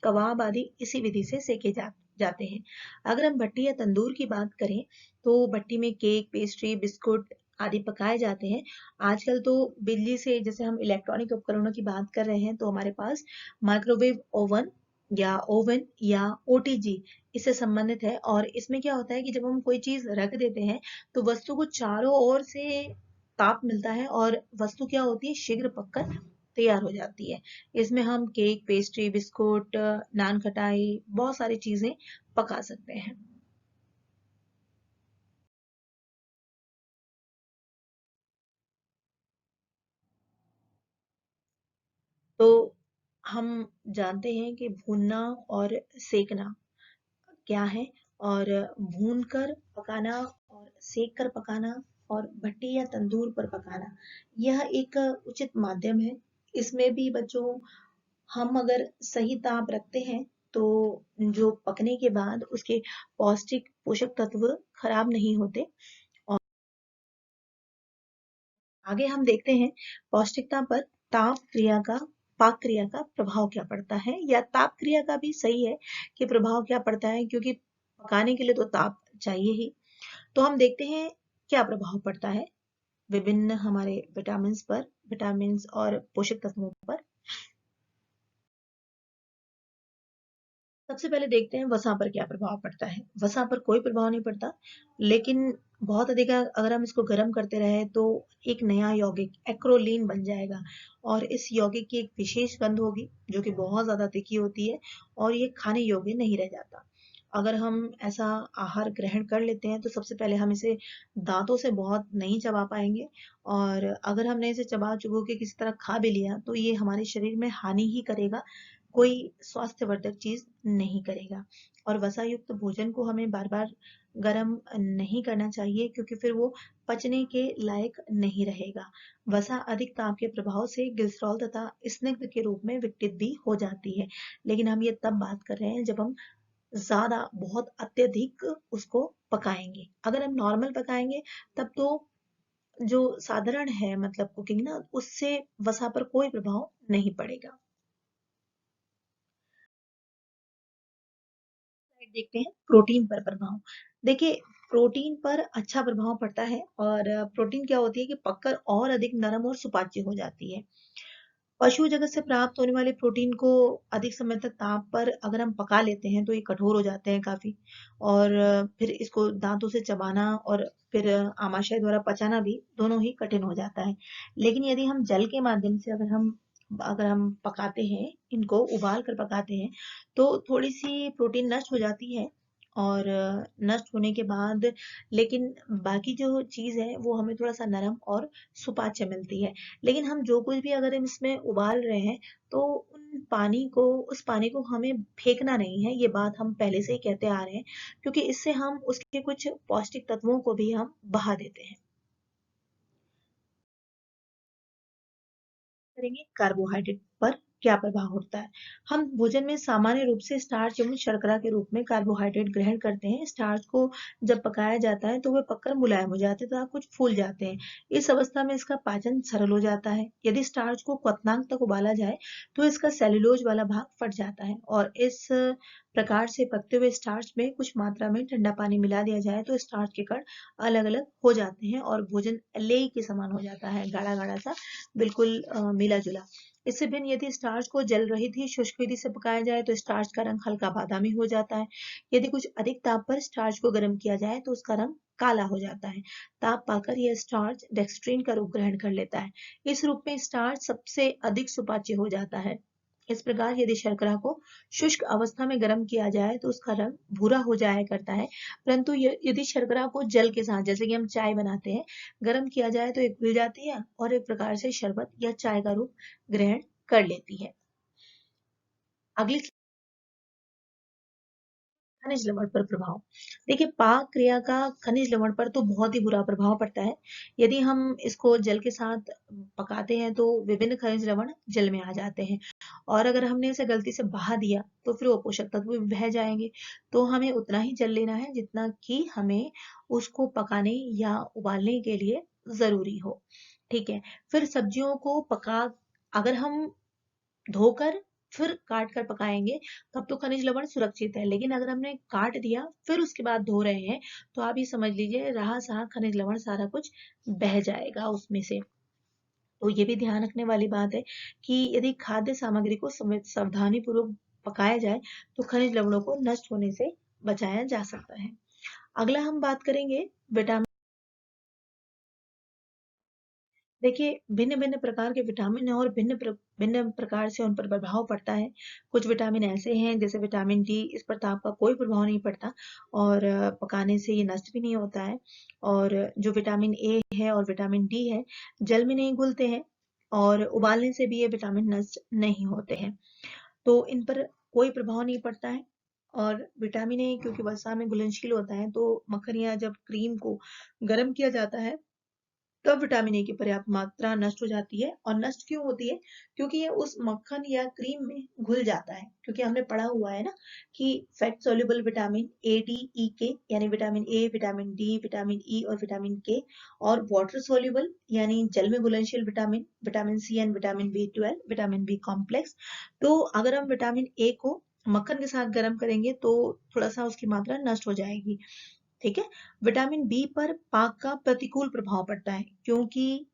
A: कबाब आदि इसी विधि से सेके जाते हैं। अगर हम भट्टी या तंदूर की बात करें तो भट्टी में केक, पेस्ट्री, बिस्कुट आदि पकाए जाते हैं। आजकल तो बिजली से, जैसे हम इलेक्ट्रॉनिक उपकरणों की बात कर रहे हैं, तो हमारे पास माइक्रोवेव ओवन या ओटीजी इससे संबंधित है। और इसमें क्या होता है कि जब हम कोई चीज रख देते हैं तो वस्तु को चारों ओर से ताप मिलता है और वस्तु क्या होती है, शीघ्र पककर तैयार हो जाती है। इसमें हम केक, पेस्ट्री, बिस्कुट, नान खटाई, बहुत सारी चीजें पका सकते हैं। तो हम जानते हैं कि भूनना और सेकना क्या है, और भूनकर पकाना और सेक कर पकाना और भट्टी या तंदूर पर पकाना, यह एक उचित माध्यम है। इसमें भी बच्चों, हम अगर सही ताप रखते हैं तो जो पकने के बाद उसके पौष्टिक पोषक तत्व खराब नहीं होते। और आगे हम देखते हैं पौष्टिकता पर ताप क्रिया का पाक क्रिया का प्रभाव क्या पड़ता है, या ताप क्रिया का भी सही है कि प्रभाव क्या पड़ता है, क्योंकि पकाने के लिए तो ताप चाहिए ही। तो हम देखते हैं क्या प्रभाव पड़ता है विभिन्न हमारे विटामिन और पोषक तत्वों पर। सबसे पहले देखते हैं वसा पर क्या प्रभाव पड़ता है। वसा पर कोई प्रभाव नहीं पड़ता, लेकिन बहुत अधिक अगर हम इसको गर्म करते रहे तो एक नया यौगिक एक्रोलीन बन जाएगा और इस यौगिक की एक विशेष गंध होगी जो कि बहुत ज्यादा तीखी होती है और ये खाने योग्य नहीं रह जाता। अगर हम ऐसा आहार ग्रहण कर लेते हैं तो सबसे पहले हम इसे दांतों से बहुत नहीं चबा पाएंगे, और अगर हमने इसे चबा चुबो के किसी तरह खा भी लिया तो ये हमारे शरीर में हानि ही करेगा, कोई स्वास्थ्यवर्धक चीज नहीं करेगा। और वसा युक्त भोजन को हमें बार बार गर्म नहीं करना चाहिए, क्योंकि फिर वो पचने के लायक नहीं रहेगा। वसा अधिक ताप के प्रभाव से ग्लिसरॉल तथा स्निग्ध के रूप में विघटित भी हो जाती है। लेकिन हम ये तब बात कर रहे हैं जब हम ज्यादा, बहुत अत्यधिक उसको पकाएंगे। अगर हम नॉर्मल पकाएंगे तब तो जो साधारण है, मतलब कुकिंग ना, उससे वसा पर कोई प्रभाव नहीं पड़ेगा। देखते हैं प्रोटीन पर प्रभाव। देखिए, प्रोटीन पर अच्छा प्रभाव पड़ता है। और प्रोटीन क्या होती है कि पककर और अधिक नरम और सुपाच्य हो जाती है। पशु जगत से प्राप्त होने वाले प्रोटीन को अधिक समय तक ताप पर अगर हम पका लेते हैं तो ये कठोर हो जाते हैं काफी, और फिर इसको दांतों से चबाना और फिर आमाशय द्वारा पचाना भी दोनों ही कठिन हो जाता है। लेकिन यदि हम जल के माध्यम से अगर हम पकाते हैं, इनको उबाल कर पकाते हैं, तो थोड़ी सी प्रोटीन नष्ट हो जाती है और नष्ट होने के बाद लेकिन बाकी जो चीज़ है वो हमें थोड़ा-सा नरम और सुपाच्य मिलती है। लेकिन हम जो कुछ भी अगर हम इसमें उबाल रहे हैं तो उस पानी को हमें फेंकना नहीं है, ये बात हम पहले से ही कहते आ रहे हैं क्योंकि इससे हम उसके कुछ पौष्टिक तत्वों को भी हम बहा देते हैं। करेंगे कार्बोहाइड्रेट पर क्या प्रभाव होता है। हम भोजन में सामान्य रूप से स्टार्च एवं शर्करा के रूप में कार्बोहाइड्रेट ग्रहण करते हैं। स्टार्च को जब पकाया जाता है तो वे पककर मुलायम हो जाते हैं तथा कुछ फूल जाते हैं। इस अवस्था में इसका पाचन सरल हो जाता है। यदि स्टार्च को क्वथनांक तक उबाला जाए तो इसका सेल्यूलोज वाला भाग फट जाता है और इस प्रकार से पकते हुए स्टार्च में कुछ मात्रा में ठंडा पानी मिला दिया जाए तो स्टार्च के कण अलग अलग हो जाते हैं और भोजन लेई के समान हो जाता है, गाढ़ा गाढ़ा सा, बिल्कुल मिला जुला। इससे भिन्न यदि स्टार्च को जल रहित ही शुष्क विधि से पकाया जाए तो स्टार्च का रंग हल्का बादामी हो जाता है। यदि कुछ अधिक ताप पर स्टार्च को गर्म किया जाए तो उसका रंग काला हो जाता है। ताप पाकर यह स्टार्च डेक्सट्रीन का रूप ग्रहण कर लेता है। इस रूप में स्टार्च सबसे अधिक सुपाच्य हो जाता है। इस प्रकार यदि शर्करा को शुष्क अवस्था में गर्म किया जाए तो उसका रंग भूरा हो जाया करता है, परंतु यदि शर्करा को जल के साथ, जैसे कि हम चाय बनाते हैं, गर्म किया जाए तो एक घुल जाती है और एक प्रकार से शरबत या चाय का रूप ग्रहण कर लेती है। अगली खनिज लवण पर प्रभाव। देखिए, पाक क्रिया का खनिज लवण पर तो बहुत ही बुरा प्रभाव पड़ता है। यदि हम इसको जल के साथ पकाते हैं तो विभिन्न खनिज लवण जल में आ जाते हैं और अगर हमने इसे गलती से बहा दिया तो फिर वो पोषक तत्व भी बह जाएंगे। तो हमें उतना ही जल लेना है जितना कि हमें उसको पकाने या उबालने के लिए जरूरी हो। ठीक है। फिर सब्जियों को पका अगर हम धोकर फिर काट कर पकाएंगे तब तो खनिज लवण सुरक्षित है, लेकिन अगर हमने काट दिया फिर उसके बाद धो रहे हैं तो आप ये समझ लीजिए रहा सहा खनिज लवण सारा कुछ बह जाएगा उसमें से। तो ये भी ध्यान रखने वाली बात है कि यदि खाद्य सामग्री को सावधानी पूर्वक पकाया जाए तो खनिज लवणों को नष्ट होने से बचाया जा सकता है। अगला हम बात करेंगे विटामिन। देखिए, भिन्न-भिन्न प्रकार के विटामिन हैं और भिन्न प्रकार से उन पर प्रभाव पड़ता है। कुछ विटामिन ऐसे हैं जैसे विटामिन डी, इस पर तो आपका कोई प्रभाव नहीं पड़ता और पकाने से ये नष्ट भी नहीं होता है। और जो विटामिन ए है और विटामिन डी है, जल में नहीं घुलते हैं और उबालने से भी ये विटामिन नष्ट नहीं होते हैं। तो इन पर कोई प्रभाव नहीं पड़ता है। और विटामिन ए क्योंकि वसा में घुलनशील होता है तो मक्खन या जब क्रीम को गर्म किया जाता है तब विटामिन ए की पर्याप्त मात्रा नष्ट हो जाती है। और नष्ट क्यों होती है? क्योंकि ये उस मक्खन या क्रीम में घुल जाता है। क्योंकि हमने पढ़ा हुआ है ना कि fat soluble vitamin A, D, E, K यानी vitamin A, vitamin D, vitamin E और विटामिन के, और वाटर सोल्यूबल यानी जल में घुलनशील vitamin, vitamin C and vitamin B 12, vitamin B complex. तो अगर हम विटामिन ए को मक्खन के साथ गर्म करेंगे तो थोड़ा सा उसकी मात्रा नष्ट हो जाएगी। ठीक है। विटामिन बी पर पाक का प्रतिकूल प्रभाव पड़ता है क्योंकि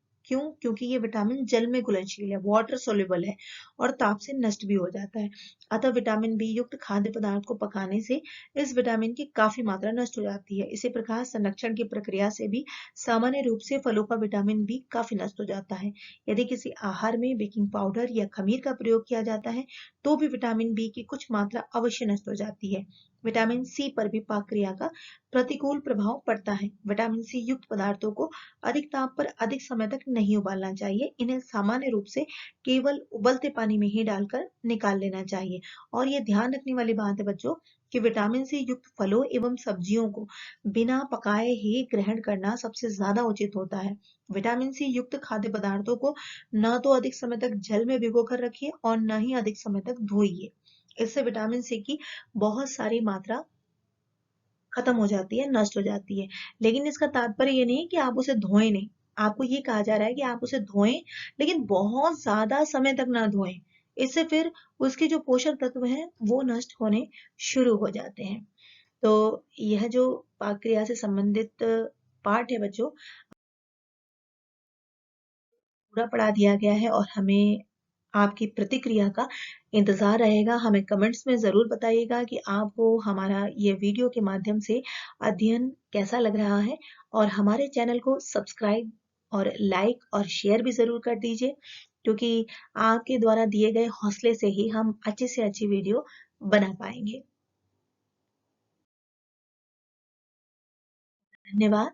A: ये विटामिन जल में घुलनशील है, वाटर सोल्यूबल है और ताप से नष्ट भी हो जाता है। अतः विटामिन बी युक्त खाद्य पदार्थ को पकाने से इस विटामिन की काफी मात्रा नष्ट हो जाती है। इसी प्रकार संरक्षण की प्रक्रिया से भी सामान्य रूप से फलों का विटामिन बी काफी नष्ट हो जाता है। यदि किसी आहार में बेकिंग पाउडर या खमीर का प्रयोग किया जाता है तो भी विटामिन बी की कुछ मात्रा अवश्य नष्ट हो जाती है। विटामिन सी पर भी पाक क्रिया का प्रतिकूल प्रभाव पड़ता है। विटामिन सी युक्त पदार्थों को अधिक ताप पर अधिक समय तक नहीं उबालना चाहिए। इन्हें सामान्य रूप से केवल उबलते पानी में ही डालकर निकाल लेना चाहिए। और ये ध्यान रखने वाली बात है बच्चों कि विटामिन सी युक्त फलों एवं सब्जियों को बिना पकाए ही ग्रहण करना सबसे ज्यादा उचित होता है। विटामिन सी युक्त खाद्य पदार्थों को न तो अधिक समय तक जल में भिगो कर रखिए और न ही अधिक समय तक धोइए। इससे विटामिन सी की बहुत सारी मात्रा खत्म हो जाती है, नष्ट हो जाती है। लेकिन इसका तात्पर्य ये नहीं कि आप उसे धोएं नहीं। आपको ये कहा जा रहा है कि आप उसे धोएं, लेकिन बहुत ज्यादा समय तक ना धोएं। इससे फिर उसके जो पोषक तत्व हैं वो नष्ट होने शुरू हो जाते हैं। तो यह जो पाक क्रिया से संबंधित पाठ है बच्चों, पूरा पढ़ा दिया गया है और हमें आपकी प्रतिक्रिया का इंतजार रहेगा। हमें कमेंट्स में ज़रूर बताइएगा कि आपको हमारा ये वीडियो के माध्यम से अध्ययन कैसा लग रहा है और हमारे चैनल को सब्सक्राइब और लाइक और शेयर भी ज़रूर कर दीजिए, क्योंकि आपके द्वारा दिए गए हौसले से ही हम अच्छी से अच्छी वीडियो बना पाएंगे। धन्यवाद।